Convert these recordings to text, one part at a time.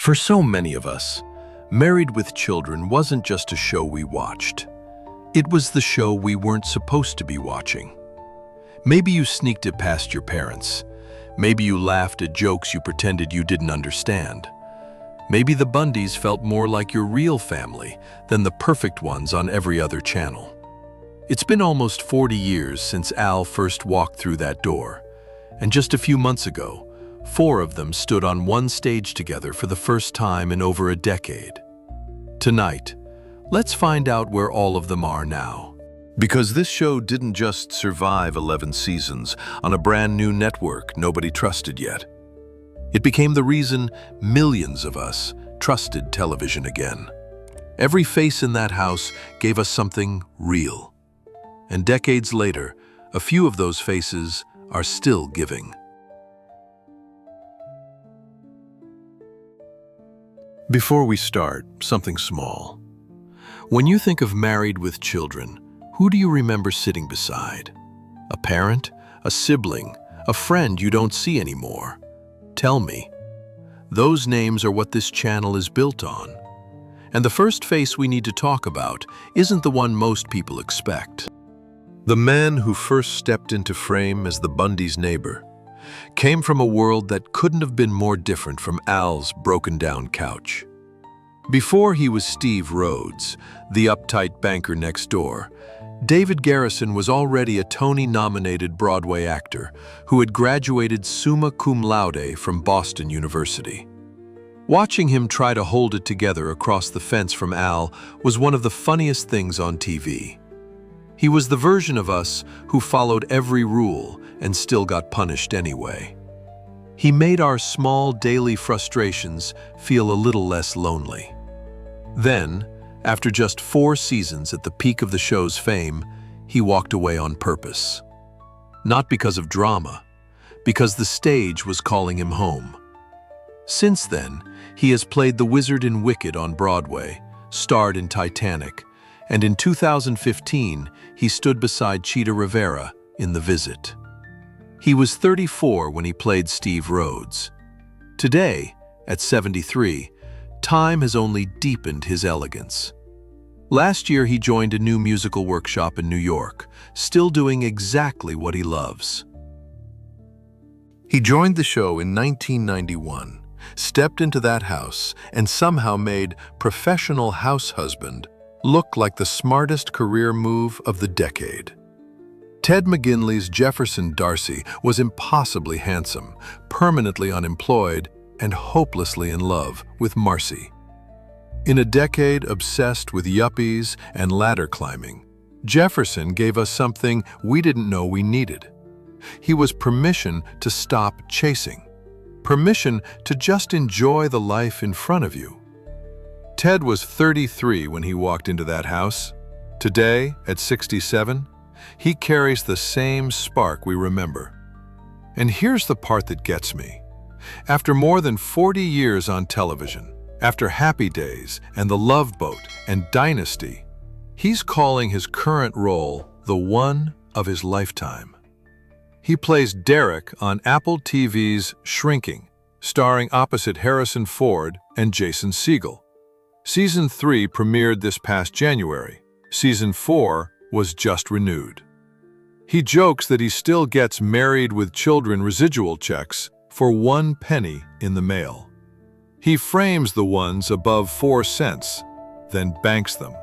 For so many of us, Married with Children wasn't just a show we watched. It was the show we weren't supposed to be watching. Maybe you sneaked it past your parents. Maybe you laughed at jokes you pretended you didn't understand. Maybe the Bundys felt more like your real family than the perfect ones on every other channel. It's been almost 40 years since Al first walked through that door, and just a few months ago, 4 of them stood on one stage together for the first time in over a decade. Tonight, let's find out where all of them are now. Because this show didn't just survive 11 seasons on a brand new network nobody trusted yet. It became the reason millions of us trusted television again. Every face in that house gave us something real. And decades later, a few of those faces are still giving. Before we start, something small. When you think of Married with Children, who do you remember sitting beside? A parent, a sibling, a friend you don't see anymore? Tell me. Those names are what this channel is built on. And the first face we need to talk about isn't the one most people expect. The man who first stepped into frame as the Bundys' neighbor came from a world that couldn't have been more different from Al's broken-down couch. Before he was Steve Rhoades, the uptight banker next door, David Garrison was already a Tony-nominated Broadway actor who had graduated summa cum laude from Boston University. Watching him try to hold it together across the fence from Al was one of the funniest things on TV. He was the version of us who followed every rule and still got punished anyway. He made our small daily frustrations feel a little less lonely. Then, after just 4 seasons at the peak of the show's fame, he walked away on purpose. Not because of drama, because the stage was calling him home. Since then, he has played the wizard in Wicked on Broadway, starred in Titanic, and in 2015, he stood beside Chita Rivera in The Visit. He was 34 when he played Steve Rhoades. Today, at 73, time has only deepened his elegance. Last year, he joined a new musical workshop in New York, still doing exactly what he loves. He joined the show in 1991, stepped into that house, and somehow made professional house husband look like the smartest career move of the decade. Ted McGinley's Jefferson Darcy was impossibly handsome, permanently unemployed, and hopelessly in love with Marcy. In a decade obsessed with yuppies and ladder climbing, Jefferson gave us something we didn't know we needed. He was permission to stop chasing, permission to just enjoy the life in front of you. Ted was 33 when he walked into that house. Today, at 67, he carries the same spark we remember. And here's the part that gets me. After more than 40 years on television, after Happy Days and The Love Boat and Dynasty, he's calling his current role the one of his lifetime. He plays Derek on Apple TV's Shrinking, starring opposite Harrison Ford and Jason Sagal. Season 3 premiered this past January. Season 4 was just renewed. He jokes that he still gets Married with Children residual checks for 1 penny in the mail. He frames the ones above 4 cents, then banks them.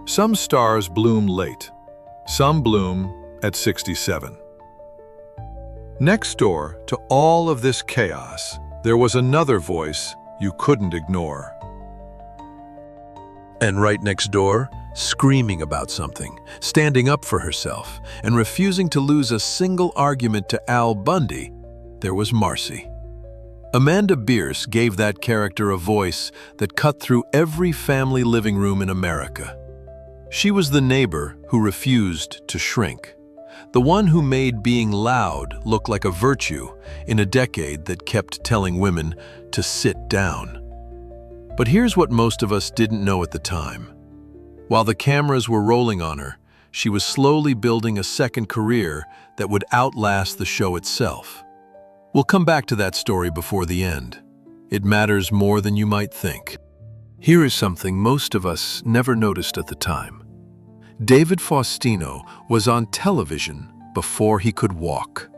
Some stars bloom late. Some bloom at 67. Next door to all of this chaos, there was another voice you couldn't ignore. And right next door, screaming about something, standing up for herself, and refusing to lose a single argument to Al Bundy, there was Marcy. Amanda Bearse gave that character a voice that cut through every family living room in America. She was the neighbor who refused to shrink, the one who made being loud look like a virtue in a decade that kept telling women to sit down. But here's what most of us didn't know at the time. While the cameras were rolling on her, she was slowly building a second career that would outlast the show itself. We'll come back to that story before the end. It matters more than you might think. Here is something most of us never noticed at the time. David Faustino was on television before he could walk.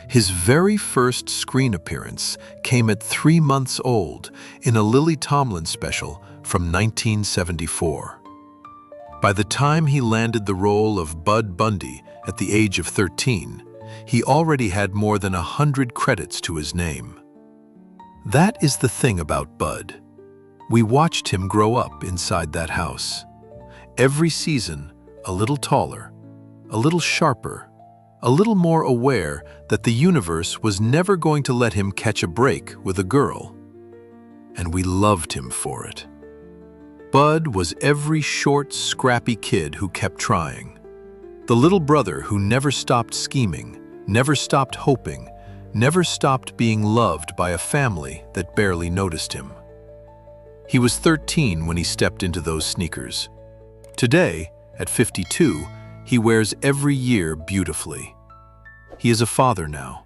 His very first screen appearance came at 3 months old in a Lily Tomlin special from 1974. By the time he landed the role of Bud Bundy at the age of 13, he already had more than 100 credits to his name. That is the thing about Bud. We watched him grow up inside that house. Every season, a little taller, a little sharper, a little more aware that the universe was never going to let him catch a break with a girl. And we loved him for it. Bud was every short, scrappy kid who kept trying. The little brother who never stopped scheming, never stopped hoping, never stopped being loved by a family that barely noticed him. He was 13 when he stepped into those sneakers. Today, at 52, he wears every year beautifully. He is a father now,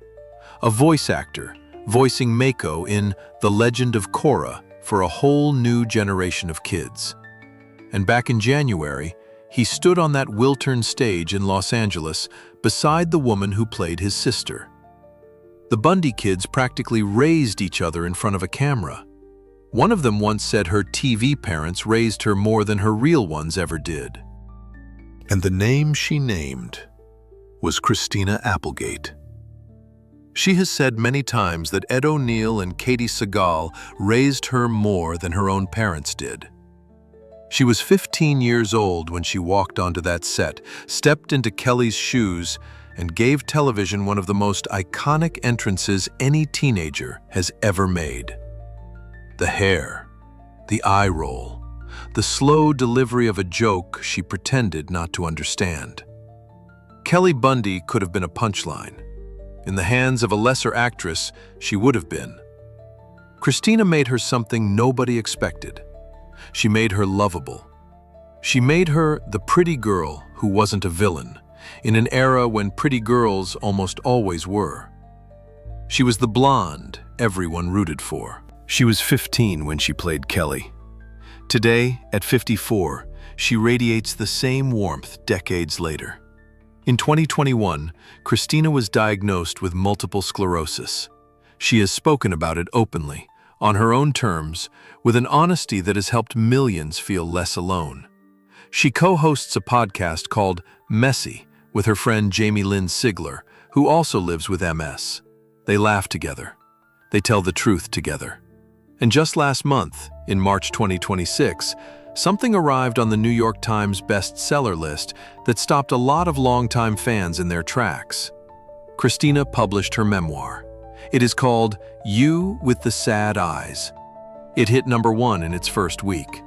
a voice actor, voicing Mako in The Legend of Korra for a whole new generation of kids. And back in January, he stood on that Wiltern stage in Los Angeles beside the woman who played his sister. The Bundy kids practically raised each other in front of a camera. One of them once said her TV parents raised her more than her real ones ever did. And the name she named was Christina Applegate. She has said many times that Ed O'Neill and Katey Sagal raised her more than her own parents did. She was 15 years old when she walked onto that set, stepped into Kelly's shoes, and gave television one of the most iconic entrances any teenager has ever made. The hair, the eye roll, the slow delivery of a joke she pretended not to understand. Kelly Bundy could have been a punchline. In the hands of a lesser actress, she would have been. Christina made her something nobody expected. She made her lovable. She made her the pretty girl who wasn't a villain, in an era when pretty girls almost always were. She was the blonde everyone rooted for. She was 15 when she played Kelly. Today, at 54, she radiates the same warmth decades later. In 2021, Christina was diagnosed with multiple sclerosis. She has spoken about it openly, on her own terms, with an honesty that has helped millions feel less alone. She co-hosts a podcast called Messy with her friend Jamie Lynn Sigler, who also lives with MS. They laugh together. They tell the truth together. And just last month, in March 2026, something arrived on the New York Times bestseller list that stopped a lot of longtime fans in their tracks. Christina published her memoir. It is called You with the Sad Eyes. It hit #1 in its first week.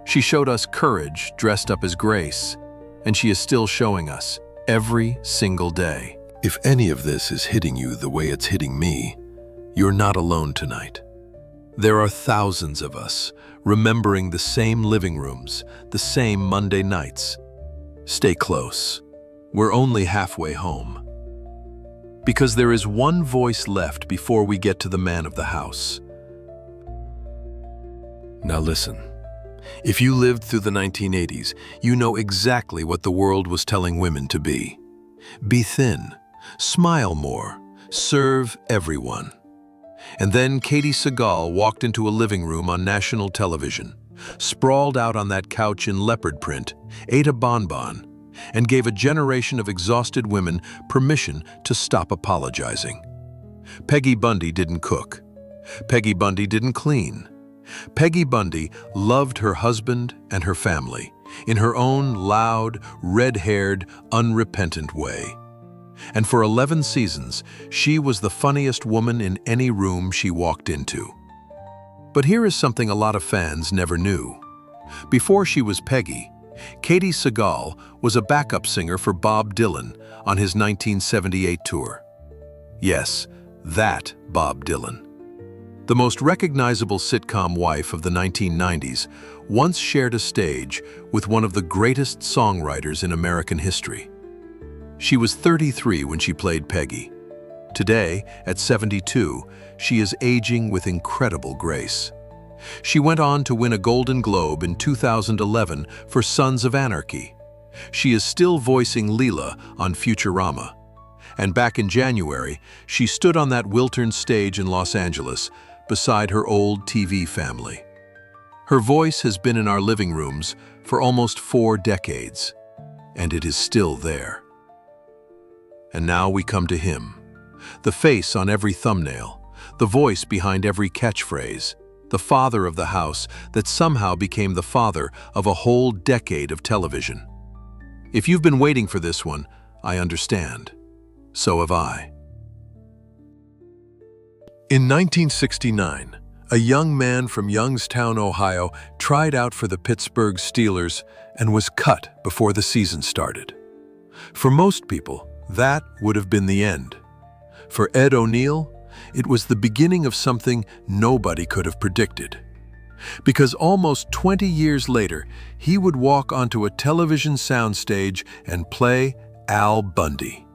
She showed us courage dressed up as grace, and she is still showing us every single day. If any of this is hitting you the way it's hitting me, you're not alone tonight. There are thousands of us remembering the same living rooms, the same Monday nights. Stay close. We're only halfway home. Because there is one voice left before we get to the man of the house. Now listen. If you lived through the 1980s, you know exactly what the world was telling women to be. Be thin, smile more, serve everyone. And then Katey Sagal walked into a living room on national television, sprawled out on that couch in leopard print, ate a bonbon, and gave a generation of exhausted women permission to stop apologizing. Peggy Bundy didn't cook. Peggy Bundy didn't clean. Peggy Bundy loved her husband and her family in her own loud, red-haired, unrepentant way. And for 11 seasons, she was the funniest woman in any room she walked into. But here is something a lot of fans never knew. Before she was Peggy, Katey Sagal was a backup singer for Bob Dylan on his 1978 tour. Yes, that Bob Dylan. The most recognizable sitcom wife of the 1990s once shared a stage with one of the greatest songwriters in American history. She was 33 when she played Peggy. Today, at 72, she is aging with incredible grace. She went on to win a Golden Globe in 2011 for Sons of Anarchy. She is still voicing Leela on Futurama. And back in January, she stood on that Wiltern stage in Los Angeles beside her old TV family. Her voice has been in our living rooms for almost 4 decades, and it is still there. And now we come to him, the face on every thumbnail, the voice behind every catchphrase, the father of the house that somehow became the father of a whole decade of television. If you've been waiting for this one, I understand. So have I. In 1969, a young man from Youngstown, Ohio, tried out for the Pittsburgh Steelers and was cut before the season started. For most people, that would have been the end. For Ed O'Neill, it was the beginning of something nobody could have predicted. Because almost 20 years later, he would walk onto a television soundstage and play Al Bundy,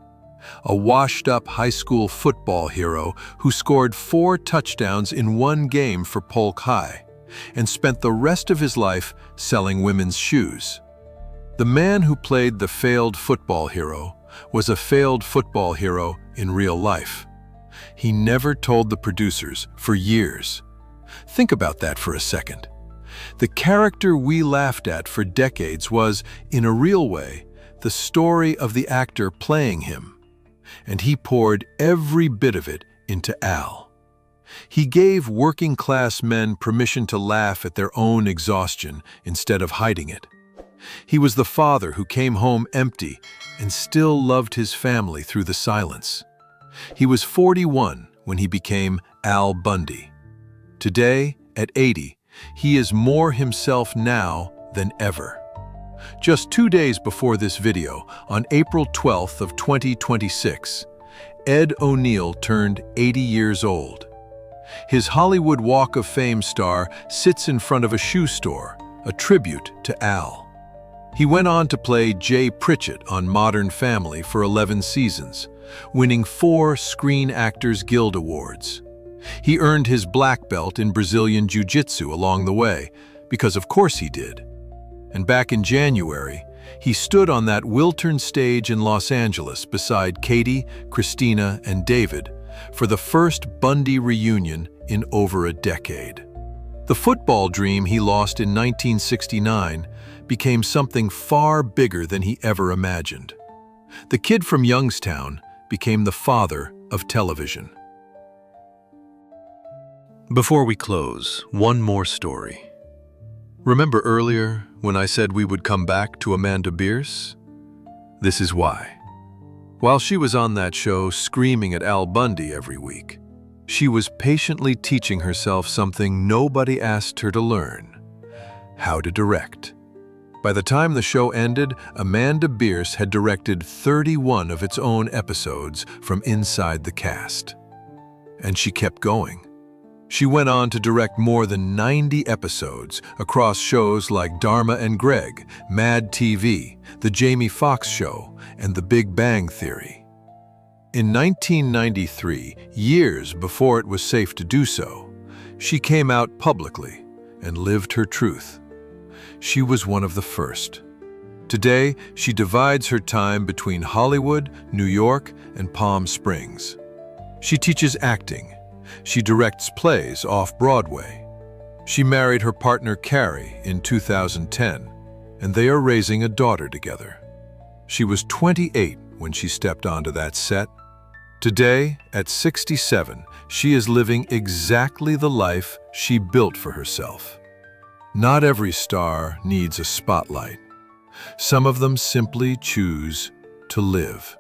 a washed-up high school football hero who scored 4 touchdowns in one game for Polk High and spent the rest of his life selling women's shoes. The man who played the failed football hero was a failed football hero in real life. He never told the producers for years. Think about that for a second. The character we laughed at for decades was, in a real way, the story of the actor playing him. And he poured every bit of it into Al. He gave working-class men permission to laugh at their own exhaustion instead of hiding it. He was the father who came home empty and still loved his family through the silence. He was 41 when he became Al Bundy. Today, at 80, he is more himself now than ever. Just 2 days before this video, on April 12th of 2026, Ed O'Neill turned 80 years old. His Hollywood Walk of Fame star sits in front of a shoe store, a tribute to Al. He went on to play Jay Pritchett on Modern Family for 11 seasons, winning 4 Screen Actors Guild Awards. He earned his black belt in Brazilian Jiu-Jitsu along the way, because of course he did. And back in January, he stood on that Wiltern stage in Los Angeles beside Katey, Christina, and David for the first Bundy reunion in over a decade. The football dream he lost in 1969 became something far bigger than he ever imagined. The kid from Youngstown became the father of television. Before we close, one more story. Remember earlier when I said we would come back to Amanda Bearse? This is why. While she was on that show screaming at Al Bundy every week, she was patiently teaching herself something nobody asked her to learn: how to direct. By the time the show ended, Amanda Bearse had directed 31 of its own episodes from inside the cast. And she kept going. She went on to direct more than 90 episodes across shows like Dharma and Greg, Mad TV, The Jamie Foxx Show, and The Big Bang Theory. In 1993, years before it was safe to do so, she came out publicly and lived her truth. She was one of the first. Today, she divides her time between Hollywood, New York, and Palm Springs. She teaches acting. She directs plays off-Broadway. She married her partner Carrie in 2010, and they are raising a daughter together. She was 28 when she stepped onto that set. Today, at 67, she is living exactly the life she built for herself. Not every star needs a spotlight. Some of them simply choose to live.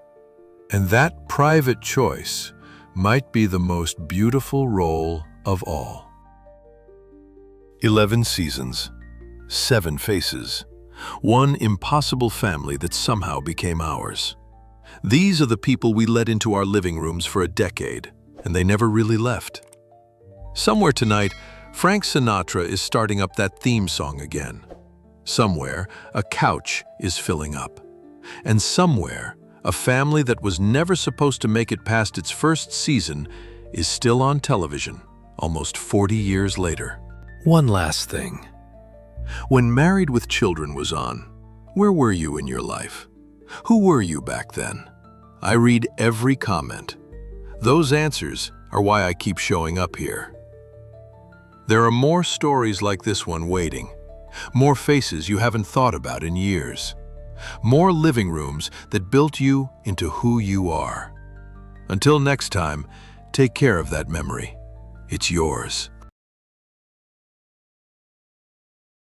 And that private choice might be the most beautiful role of all. 11 seasons, 7 faces, one impossible family that somehow became ours. These are the people we let into our living rooms for a decade, and they never really left. Somewhere tonight, Frank Sinatra is starting up that theme song again. Somewhere, a couch is filling up. And somewhere, A family that was never supposed to make it past its first season is still on television, almost 40 years later. One last thing. When Married with Children was on, where were you in your life? Who were you back then? I read every comment. Those answers are why I keep showing up here. There are more stories like this one waiting, more faces you haven't thought about in years, more living rooms that built you into who you are. Until next time, take care of that memory. It's yours.